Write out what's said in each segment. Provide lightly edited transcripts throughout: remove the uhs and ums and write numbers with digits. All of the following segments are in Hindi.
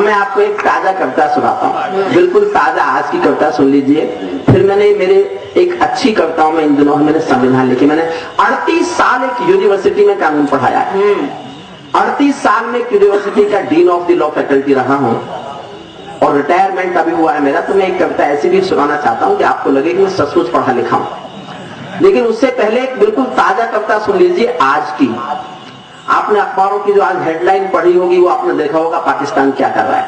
अब मैं आपको एक ताजा कविता सुनाता हूँ, बिल्कुल ताजा आज की कविता सुन लीजिए। फिर मैंने मेरे एक अच्छी कविताओं में इन दिनों मैंने संविधान लिखी। मैंने 38 साल एक यूनिवर्सिटी में कानून पढ़ाया है, 38 साल में एक यूनिवर्सिटी का dean of the law faculty रहा हूँ और रिटायरमेंट अभी हुआ है मेरा। तो मैं एक कविता ऐसी भी सुनाना चाहता हूँ कि आपको लगे कि मैं सचमुच पढ़ा लिखा हूँ। लेकिन उससे पहले एक बिल्कुल ताजा कविता सुन लीजिए आज की। आपने अखबारों की जो आज हेडलाइन पढ़ी होगी वो आपने देखा होगा पाकिस्तान क्या कर रहा है।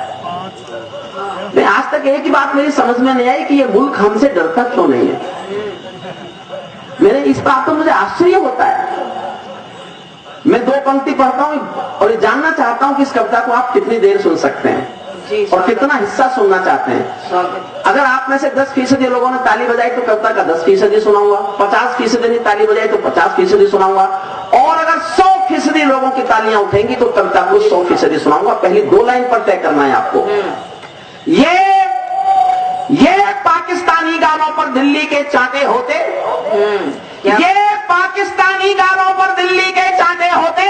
नहीं, आज तक एक ही बात मेरी समझ में नहीं आई कि ये मुल्क हमसे डरता क्यों नहीं है। मेरे इस बात तो मुझे आश्चर्य होता है। मैं 2 पंक्ति पढ़ता हूं और ये जानना चाहता हूं कि इस कविता को आप कितनी देर सुन सकते हैं और कितना हिस्सा सुनना चाहते हैं। अगर आप में से 10% लोगों ने ताली बजाई तो कविता का 10% सुनाऊंगा, 50% ने ताली बजाई तो 50% सुनाऊंगा, और अगर 100% लोगों की तालियां उठेंगी तो कविता को 100% सुनाऊंगा। पहली 2 लाइन पर तय करना है आपको। ये पाकिस्तानी गालों पर दिल्ली के चांटे होते, ये पाकिस्तानी गालों पर दिल्ली के चांटे होते,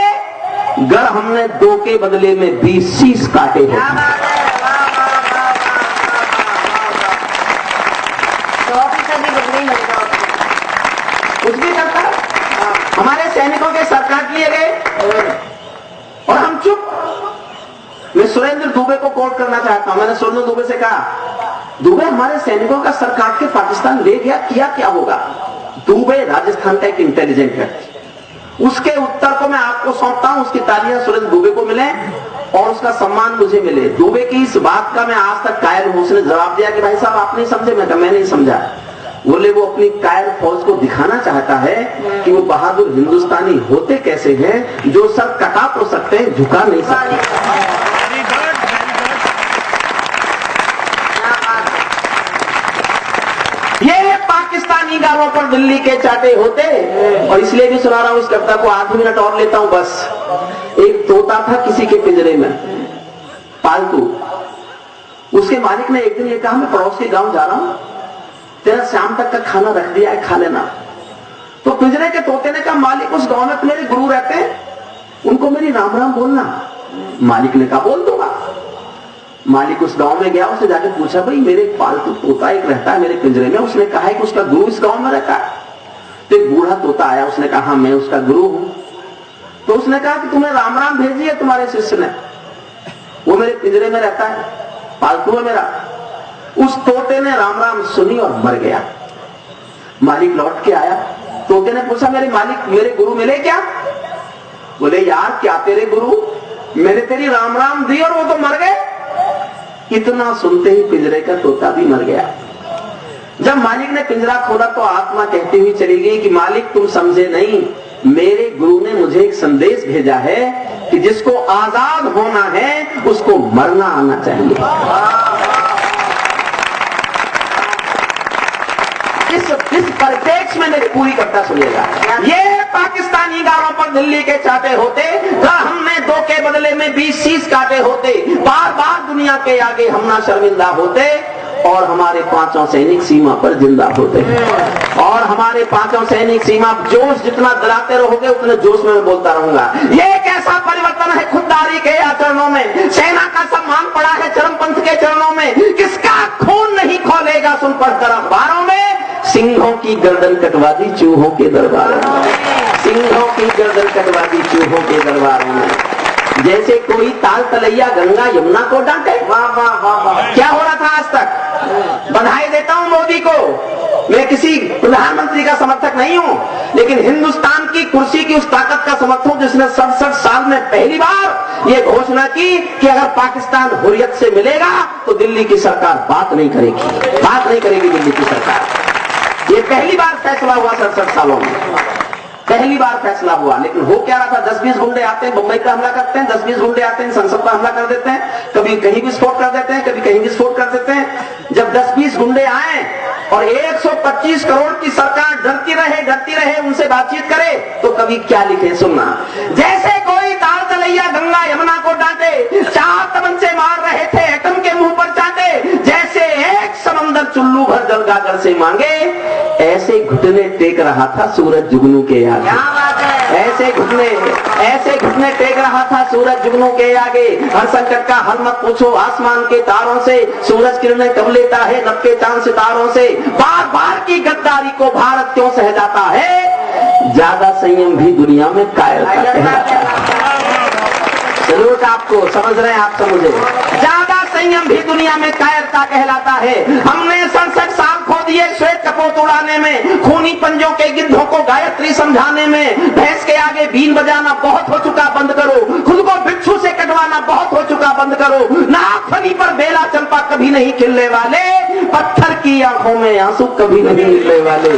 गर हमने 2 के बदले में 20 शीश काटे होते। कुछ भी करता हमारे सैनिकों के सर काट लिए गए और हम चुप। मैं सुरेंद्र दुबे को कोट करना चाहता हूं। मैंने सुरेंद्र दुबे से कहा, दुबे हमारे सैनिकों का सर काट के पाकिस्तान ले गया, किया क्या होगा? दुबे राजस्थान का एक इंटेलिजेंट है, उसके उत्तर को मैं आपको सौंपता हूं। उसकी तालियां सुरेंद्र दुबे को मिले और उसका सम्मान मुझे मिले। दुबे की इस बात का मैं आज तक कायल हूं। उसने जवाब दिया कि भाई साहब आप नहीं समझे। मैं नहीं समझा। बोले वो अपनी कायर फौज को दिखाना चाहता है कि वो बहादुर हिंदुस्तानी होते कैसे हैं, जो सर कटा तो सकते हैं, झुका नहीं सकते। ये पाकिस्तानी गालों पर दिल्ली के चाटे होते। और इसलिए भी सुना रहा हूं इस कविता को, 8 मिनट और लेता हूं बस। एक तोता था किसी के पिंजरे में पालतू। उसके मालिक ने एक दिन ये कहा, मैं पड़ोस के गांव जा रहा हूं, तेरा शाम तक का खाना रख दिया है, खा लेना। तो पिंजरे के तोते ने कहा, मालिक उस गांव में तो मेरे गुरु रहते हैं, उनको मेरी राम राम बोलना। मालिक ने कहा बोल दूंगा। मालिक उस गांव में गया, उससे जाके पूछा, भाई मेरे पालतू तोता एक रहता है मेरे पिंजरे में, उसने कहा है कि उसका गुरु इस गांव में रहता है। तो एक बूढ़ा तोता आया, उसने कहा हाँ मैं उसका गुरु हूं। तो उसने कहा कि तुम्हें राम राम भेजी है तुम्हारे शिष्य ने, वो मेरे पिंजरे में रहता है, पालतू है मेरा। उस तोते ने राम राम सुनी और मर गया। मालिक लौट के आया, तोते ने पूछा मेरे मालिक मेरे गुरु मिले क्या? बोले यार क्या तेरे गुरु, मैंने तेरी राम राम दी और वो तो मर गए। इतना सुनते ही पिंजरे का तोता भी मर गया। जब मालिक ने पिंजरा खोला तो आत्मा कहती हुई चली गई कि मालिक तुम समझे नहीं, मेरे गुरु ने मुझे एक संदेश भेजा है कि जिसको आजाद होना है उसको मरना आना चाहिए। इस परिप्रेक्ष्य में मेरी पूरी कविता सुनिएगा। ये पाकिस्तानी गालों पर दिल्ली के चाटे होते, हमने 2 के बदले में 20 शीश काटे होते, बार बार दुनिया के आगे हम ना शर्मिंदा होते, और हमारे 5 सैनिक सीमा पर जिंदा होते। और हमारे 5 सैनिक सीमा, जोश जितना दिलाते रहोगे उतने जोश में मैं बोलता रहूंगा। ये एक ऐसा परिवर्तन है खुददारी के आचरणों में, सेना का सम्मान पड़ा है चरमपंथ के चरणों में, किसका खून नहीं खोलेगा सुन पढ़कर अखबारों में, सिंहों की गर्दन कटवा दी चूहों के दरबारों में, सिंहों की गर्दन कटवा दी चूहों के दरबारों में। जैसे कोई ताल तलैया गंगा यमुना को डांटे। वाह वाह वाह वाह, क्या हो रहा था आज तक। बधाई देता हूं मोदी को, मैं किसी प्रधानमंत्री का समर्थक नहीं हूं, लेकिन हिंदुस्तान की कुर्सी की उस ताकत का समर्थक हूं जिसने 67 साल में पहली बार ये घोषणा की कि अगर पाकिस्तान हुर्रियत से मिलेगा तो दिल्ली की सरकार बात नहीं करेगी दिल्ली की सरकार। ये पहली बार फैसला हुआ 67 सालों में, पहली बार फैसला हुआ। लेकिन हो क्या रहा था, 10-20 गुंडे आते हैं बंबई पे हमला करते हैं, 10-20 गुंडे आते हैं संसद पर हमला कर देते हैं, कभी कहीं विस्फोट कर देते हैं, कभी कहीं विस्फोट कर देते हैं। जब 10-20 गुंडे आए और 125 करोड़ की सरकार डरती रहे उनसे बातचीत करे तो कभी क्या लिखे सुनना, जैसे कोई ताल तलैया गंगा यमुना को डांटे, 4 तमंचे मार रहे थे एटम के मुंह पर चाटे, जैसे एक समंदर चुल्लू भर जल गागर से मांगे, ऐसे घुटने टेक रहा था सूरज जुगनू के आगे। ऐसे घुटने उन्हें टेक रहा था सूरज जुगनू के आगे। हर संकट का हल मत पूछो आसमान के तारों से, सूरज किरणें कब लेता है नभ के चांद सितारों से। बार बार की गद्दारी को भारत क्यों सह जाता है? ज्यादा संयम भी दुनिया में कायरता कहलाता है। जरूर आपको समझ रहे हैं, आप समझे। ज्यादा संयम भी दुनिया में कायरता कहलाता है। हमने 67 साल खो दिए श्वेत कपोत उड़ाने में, खूनी पंजों के गिद्धों को गायत्री समझाने में। भैंस के आगे बीन बजाना बहुत हो चुका, बंद करो। खुद को भिक्षु से कटवाना बहुत हो चुका, बंद करो। नाखफनी पर बेला चंपा कभी नहीं खिलने वाले, पत्थर की आंखों में आंसू कभी नहीं मिलने वाले,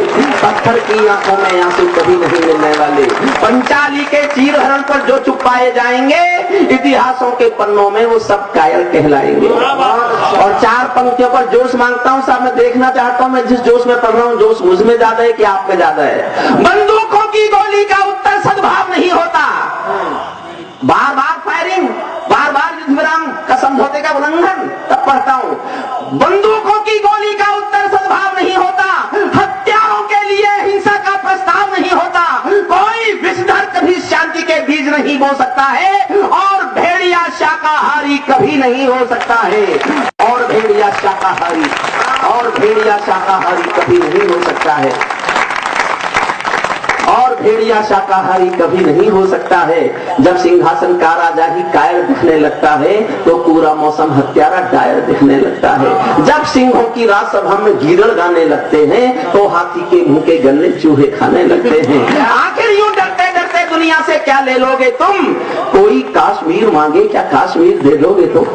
पत्थर की आंखों में आंसू कभी नहीं मिलने वाले। पंचाली के चीर हरण पर जो चुप पाए जाएंगे, इतिहासों के पन्नों में वो सब कायल कहलाएंगे। और 4 पंक्तियों पर जोश मांगता हूं साहब, मैं देखना चाहता हूं मैं जिस जोश में पढ़ रहा हूं जोश मुझ में ज्यादा है कि आप में ज्यादा है। बंदूकों की गोली का उत्तर सद्भाव नहीं होता, बार बार फायरिंग, बार बार युद्ध विराम का समझौते का उल्लंघन। तब पढ़ता हूं बंदूकों की गोली का उत्तर सद्भाव नहीं होता, हत्यारों के लिए हिंसा का प्रस्ताव नहीं होता, कोई विषधर कभी शांति के बीज नहीं बो सकता है, और भेड़िया शाकाहारी कभी नहीं हो सकता है, और भेड़िया शाकाहारी, और भेड़िया शाकाहारी कभी नहीं हो सकता है, और भेड़िया शाकाहारी कभी नहीं हो सकता है। जब सिंहासन का राजा ही कायर दिखने लगता है तो पूरा मौसम हत्यारा डायर दिखने लगता है। जब सिंहों की राजसभा में गीदड़ गाने लगते हैं तो हाथी के मुंह के गन्ने चूहे खाने लगते हैं। आखिर यूं डरते डरते दुनिया से क्या ले लोगे तुम? कोई कश्मीर मांगे क्या कश्मीर दे दोगे तुम?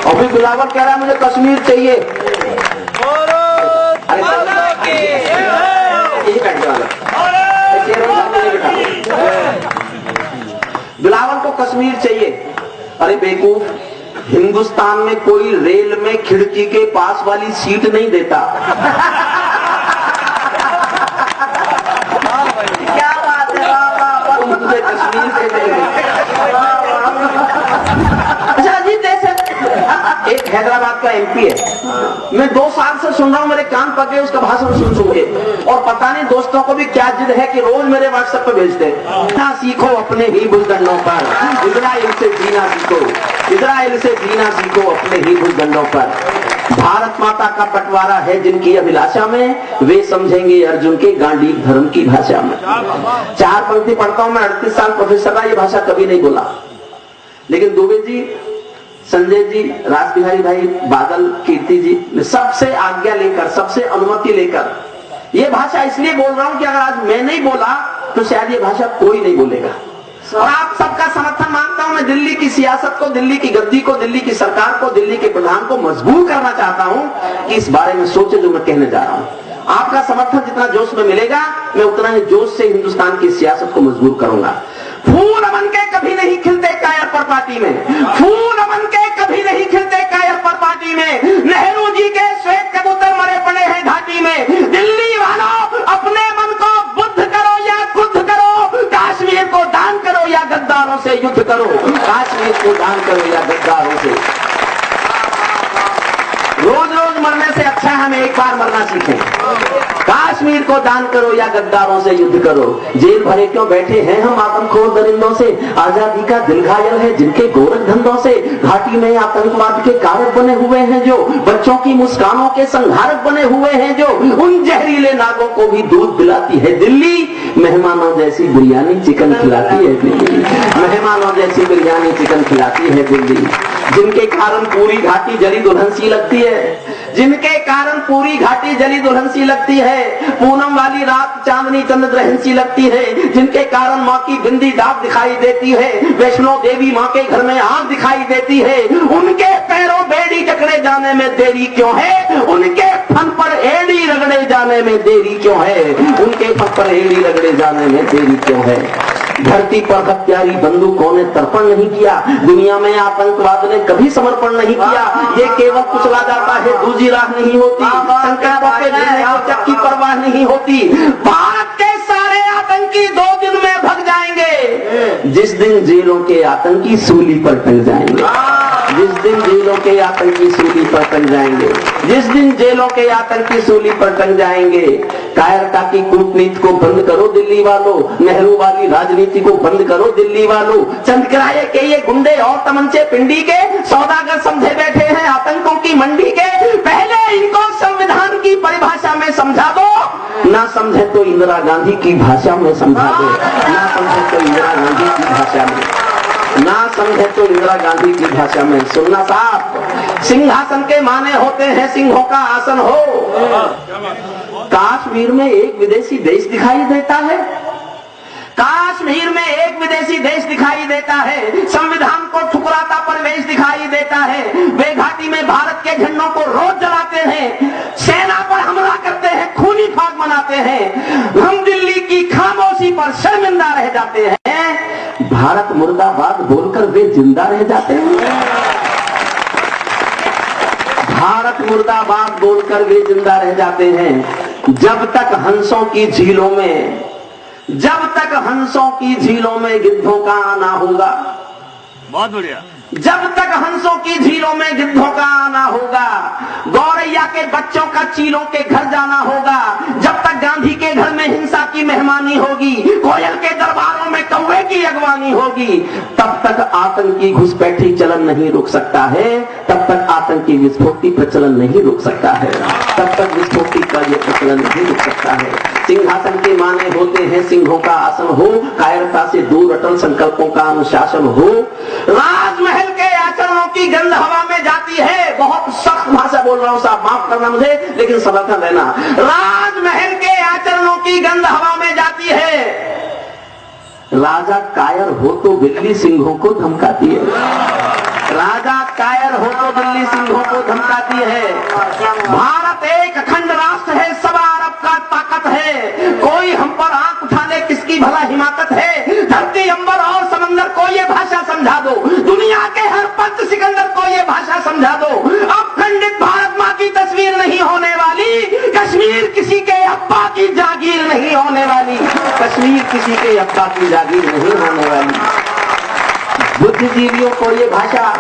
अभी बिलावल कह रहा है मुझे कश्मीर चाहिए। बिलावल को कश्मीर चाहिए। अरे बेवकूफ, हिंदुस्तान में कोई रेल में खिड़की के पास वाली सीट नहीं देता। क्या बात है, तुझे कश्मीर से देंगे। अच्छा अजीब देश है। एक हैदराबाद का एमपी है, मैं 2 साल से सुन रहा हूँ, मेरे कान पक गए उसका भाषण सुन के, और पता नहीं दोस्तों को भी क्या जिद है कि रोज मेरे व्हाट्सएप पे भेजते हैं। सीखो अपने ही बुलंदों पर, इजराइल से जीना सीखो, इजराइल से जीना सीखो अपने ही बुलंदों पर। भारत माता का बंटवारा है जिनकी अभिलाषा में, वे समझेंगे अर्जुन के गांडी धर्म की भाषा में। 4 पंक्ति पढ़ता हूं मैं, 38 साल प्रोफेसर रहा, ये भाषा कभी नहीं बोला, लेकिन दुबे जी, संजय जी, राज बिहारी भाई, बादल, कीर्ति जी सबसे आज्ञा लेकर, सबसे अनुमति लेकर ये भाषा इसलिए बोल रहा हूं कि अगर आज मैं नहीं बोला तो शायद ये भाषा कोई नहीं बोलेगा। और आप सबका समर्थन मांगता हूं मैं। दिल्ली की सियासत को, दिल्ली की गद्दी को, दिल्ली की सरकार को, दिल्ली के प्रधान को मजबूर करना चाहता हूं कि इस बारे में सोचे जो मैं कहने जा रहा हूं। आपका समर्थन जितना जोश में मिलेगा, मैं उतना ही जोश से हिंदुस्तान की सियासत को मजबूर करूंगा। फूल अमन के कभी नहीं खिलते कायर पर पार्टी में, फूल अमन के कभी नहीं खिलते कायर पर पार्टी में। नेहरू जी के श्वेत कबूतर मरे पड़े हैं घाटी में। दिल्ली वालों, अपने मन को बुद्ध करो या कुद्ध करो, कश्मीर को दान करो या गद्दारों से युद्ध करो, कश्मीर को दान करो या गद्दारों से। रोज रोज मरने से अच्छा है हम एक बार मरना सीखें। कश्मीर को दान करो या गद्दारों से युद्ध करो। जेल भरे क्यों बैठे हैं हम आतंकखोर दरिंदों से, आजादी का दिल घायल है जिनके गोरख धंधों से। घाटी में आतंकवाद के कारक बने हुए हैं जो, बच्चों की मुस्कानों के संहारक बने हुए हैं जो, उन जहरीले नागों को भी दूध पिलाती है दिल्ली। मेहमानों जैसी बिरयानी चिकन खिलाती है दिल्ली, मेहमानों जैसी बिरयानी चिकन खिलाती है दिल्ली। जिनके कारण पूरी घाटी जली दुल्हन सी लगती है, जिनके कारण पूरी घाटी जली दुल्हन सी लगती है, पूनम वाली रात चांदनी चंद्र ग्रहण सी लगती है, जिनके कारण माँ की बिंदी दाग दिखाई देती है, वैष्णो देवी माँ के घर में आग दिखाई देती है। उनके पैरों बेड़ी जकड़े जाने में देरी क्यों है? उनके फन पर एड़ी रगड़े जाने में देरी क्यों है? उनके फन पर एड़ी रगड़े जाने में देरी क्यों है? धरती पर हत्यारी बंदूकों ने तर्पण नहीं किया, दुनिया में आतंकवाद ने कभी समर्पण नहीं किया। ये केवल कुचला जाता है, दूसरी राह नहीं होती, संकल्पों के गिरने को चक्की परवाह नहीं होती। भारत के सारे आतंकी 2 दिन में भग जाएंगे जिस दिन जेलों के आतंकी सूली पर टंग जाएंगे। जिस दिन जेलों के आतंकी सूली पर टंग जाएंगे, जिस दिन जेलों के आतंकी सूली पर टंग जाएंगे, कायरता की कूटनीति को बंद करो दिल्ली वालों, नेहरू वाली राजनीति को बंद करो दिल्ली वालों। चंद किराए के ये गुंडे और तमंचे पिंडी के सौदागर समझे बैठे हैं आतंकों की मंडी के। पहले इनको संविधान की परिभाषा में समझा दो, ना समझे तो इंदिरा गांधी की भाषा में समझा दो, ना समझे तो इंदिरा गांधी की भाषा में, ना समझे तो इंदिरा गांधी की भाषा में। सुनना साहब, सिंहासन के माने होते हैं सिंहों का आसन हो। कश्मीर में एक विदेशी देश दिखाई देता है, कश्मीर में एक विदेशी देश दिखाई देता है, संविधान को ठुकराता परवेश दिखाई देता है। वे घाटी में भारत के झंडों को रोज जलाते हैं, सेना पर हमला करते हैं, खूनी फाग मनाते हैं। हम दिल्ली की खामोशी पर शर्मिंदा रह जाते हैं, भारत मुर्दाबाद बोलकर वे जिंदा रह जाते हैं। भारत मुर्दाबाद बोलकर वे जिंदा रह जाते हैं। जब तक हंसों की झीलों में, जब तक हंसों की झीलों में गिद्धों का आना होगा, बहुत बढ़िया, जब तक हंसों की झीलों में गिद्धों का आना होगा, गौरैया के बच्चों का चीलों के घर जाना होगा, जब तक गांधी के घर में हिंसा की मेहमानी होगी, कोयल के दरबारों में कौवे की अगवानी होगी, तब तक आतंकी घुसपैठी चलन नहीं रुक सकता है, तब तक आतंकी विस्फोटी प्रचलन नहीं रुक सकता है, तब तक विस्फोटी का ये प्रचलन नहीं रुक सकता है। सिंहासन के माने होते हैं सिंहों का आसन हो, कायरता से दूर अटल संकल्पों का अनुशासन हो। राजमहल के आचरणों की गंध हवा में जाती है, बहुत सख्त भाषा बोल रहा हूं साहब, माफ करना मुझे, लेकिन समर्थन देना। राजमहल के आचरणों की गंध हवा में जाती है, राजा कायर हो तो दिल्ली सिंहों को धमकाती है, राजा कायर हो तो दिल्ली सिंहों को धमकाती है। भारत एक अखंड राष्ट्र है, सवा अरब का ताकत है, कोई हम पर आंख उठा ले किसकी भला हिमाकत है। धरती अंबर और समंदर को ये भाषा समझा दो, दुनिया के हर पंत सिकंदर को ये भाषा समझा दो। अब खंडित भारत माँ की तस्वीर नहीं होने वाली, कश्मीर किसी के अब्बा की जागीर नहीं होने वाली, कश्मीर किसी के अब्बा की जागीर नहीं होने वाली। बुद्धिजीवियों को ये भाषा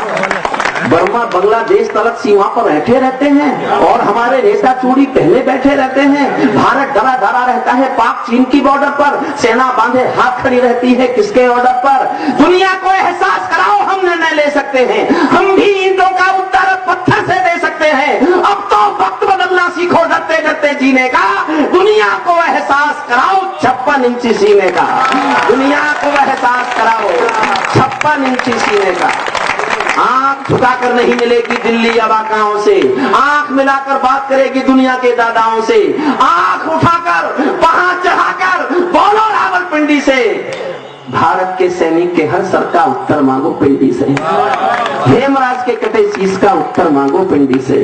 बर्मा बांग्लादेश तलक सीमा पर बैठे रहते हैं और हमारे नेता चूड़ी पहले बैठे रहते हैं। भारत डरा डरा रहता है पाक चीन की बॉर्डर पर, सेना बांधे हाथ खड़ी रहती है किसके ऑर्डर पर। दुनिया को एहसास कराओ हम निर्णय ले सकते हैं, हम भी ईंटों का उत्तर पत्थर से दे सकते हैं। अब तो वक्त बदलना सीखो डरते डरते जीने का, दुनिया को एहसास कराओ 56 इंची सीने का, दुनिया को एहसास कराओ 56 इंची सीने का। आंख झुकाकर नहीं मिलेगी दिल्ली अबाकाओं से, आंख मिलाकर बात करेगी दुनिया के दादाओं से, आंख उठाकर वहां चढ़ाकर बोलो रावलपिंडी से। भारत के सैनिक के हर सर का उत्तर मांगो पिंडी से, हेमराज के कटे शीश का उत्तर मांगो पिंडी से।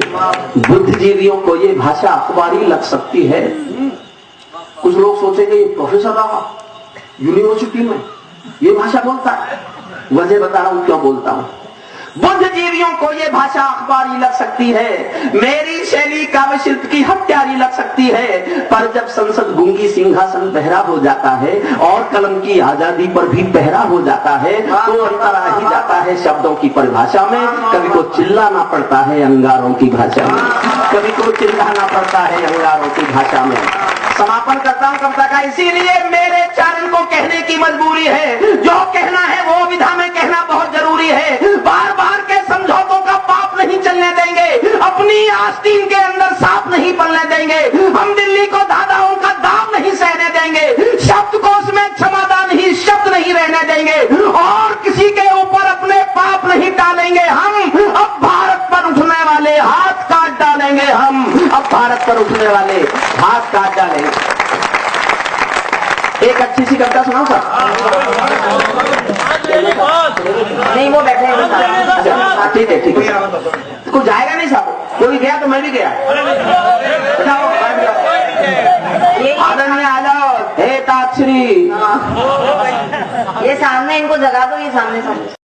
बुद्धिजीवियों को ये भाषा अखबारी लग सकती है। कुछ लोग सोचेंगे ये प्रोफेसर रहा यूनिवर्सिटी में ये भाषा बोलता है, वजह बता रहा हूं क्यों बोलता हूं। बुद्धिजीवियों को ये भाषा अखबारी लग सकती है, मेरी शैली काव्य शिल्प की हत्यारी लग सकती है, पर जब संसद गूंगी सिंहासन बहरा हो जाता है और कलम की आजादी पर भी पहरा हो जाता है, तो अंतर आ ही जाता है शब्दों की परिभाषा में। कभी को चिल्लाना पड़ता है अंगारों की भाषा में, कभी को चिल्लाना पड़ता है अंगारों की भाषा में। समापन करता हूं कविता का, इसीलिए मेरे चारण को कहने की मजबूरी है, जो कहना है वो विधा में कहना बहुत जरूरी है। बार बार के समझौतों का पाप नहीं चलने देंगे, अपनी आस्तीन के अंदर सांप नहीं पलने देंगे, हम दिल्ली को दादाओं का दाम नहीं सहने देंगे, शब्दकोश में क्षमादान ही शब्द नहीं रहने देंगे, और किसी के ऊपर अपने पाप नहीं टालेंगे हम। अब भारत पर उठने वाले हाथ काट डालेंगे हम, अब भारत पर उठने वाले हाथ काट डालेंगे। एक अच्छी सी कविता सुनाओ सर। नहीं वो बैठे हैं, अच्छा ठीक है ठीक है, कुछ जाएगा नहीं साहब, कोई गया तो मैं भी गया। आदरणीय आ जाओ, हे ताक्षरी, ये सामने इनको जगा दो, ये सामने सामने।